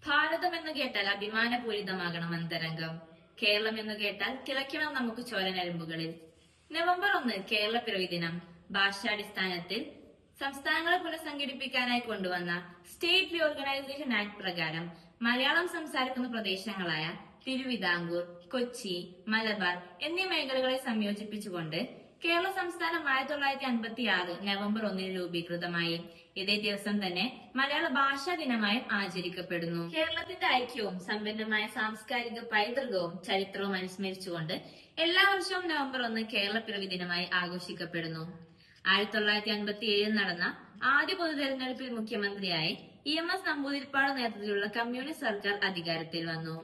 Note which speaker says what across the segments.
Speaker 1: ഭാരതം എന്ന് കേട്ടാൽ അഭിമാനപൂരിതമാകണം അന്തരംഗം. കേരളം എന്ന് കേട്ടാൽ തിളയ്ക്കണം നമുക്ക് ചോരനരമ്പുകളിൽ. നവംബർ 1 കേരളപ്പിറവി ദിനം. ഭാഷാടിസ്ഥാനത്തിൽ സംസ്ഥാനങ്ങളെ പുനഃസംഘടിപ്പിക്കാനായി കൊണ്ടുവന്ന സ്റ്റേറ്റ് റീഓർഗനൈസേഷൻ ആക്ട് പ്രകാരം മലയാളം സംസാരിക്കുന്ന പ്രദേശങ്ങളായ തിരുവിതാംകൂർ, കൊച്ചി, മലബാർ എന്നീ മേഖലകളെ സംയോജിപ്പിച്ചുകൊണ്ട് കേരള സംസ്ഥാനം 1956 നവംബർ 1 രൂപീകൃതമായി. ഇതേ ദിവസം തന്നെ മലയാള ഭാഷാ ദിനമായി ആചരിക്കപ്പെടുന്നു. കേരളത്തിന്റെ ഐക്യവും സമ്പന്നമായ സാംസ്കാരിക പൈതൃകവും ചരിത്രവും അനുസ്മരിച്ചുകൊണ്ട് എല്ലാ വർഷവും നവംബർ 1 കേരളപ്പിറവി ദിനമായി ആഘോഷിക്കപ്പെടുന്നു. 1957 നടന്ന ആദ്യ പൊതു തെരഞ്ഞെടുപ്പിൽ മുഖ്യമന്ത്രിയായി EMS നമ്പൂതിരിപ്പാട് നേതൃത്വത്തിലുള്ള കമ്മ്യൂണിസ്റ്റ് സർക്കാർ അധികാരത്തിൽ വന്നു.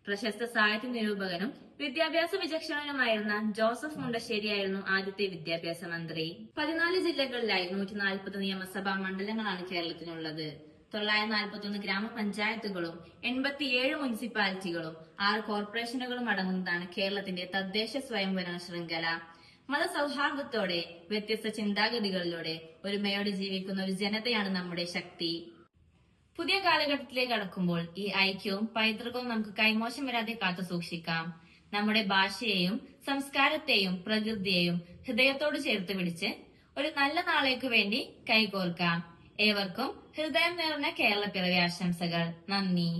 Speaker 1: പ്രശസ്ത സാഹിത്യ നിരൂപകനും വിദ്യാഭ്യാസ വിചക്ഷണനുമായിരുന്ന ജോസഫ് മുണ്ടശ്ശേരിയായിരുന്നു ആദ്യത്തെ വിദ്യാഭ്യാസ മന്ത്രി. 14 ജില്ലകളിലായി 140 നിയമസഭാ മണ്ഡലങ്ങളാണ് കേരളത്തിനുള്ളത്. 941 ഗ്രാമപഞ്ചായത്തുകളും 87 മുനിസിപ്പാലിറ്റികളും 6 കോർപ്പറേഷനുകളും അടങ്ങുന്നതാണ് കേരളത്തിന്റെ തദ്ദേശ സ്വയംഭരണ ശൃംഖല. മതസൗഹാർദ്ദത്തോടെ വ്യത്യസ്ത ചിന്താഗതികളിലൂടെ ഒരുമയോടെ ജീവിക്കുന്ന ഒരു ജനതയാണ് നമ്മുടെ ശക്തി. പുതിയ കാലഘട്ടത്തിലേക്ക് കടക്കുമ്പോൾ ഈ ഐക്യവും പൈതൃകവും നമുക്ക് കൈമോശം വരാതെ കാത്തു സൂക്ഷിക്കാം. നമ്മുടെ ഭാഷയെയും സംസ്കാരത്തെയും പ്രകൃതിയെയും ഹൃദയത്തോട് ചേർത്ത് പിടിച്ച് ഒരു നല്ല നാളേക്കു വേണ്ടി കൈകോർക്കാം. ഏവർക്കും ഹൃദയം നിറഞ്ഞ കേരളപ്പിറവി ആശംസകൾ. നന്ദി.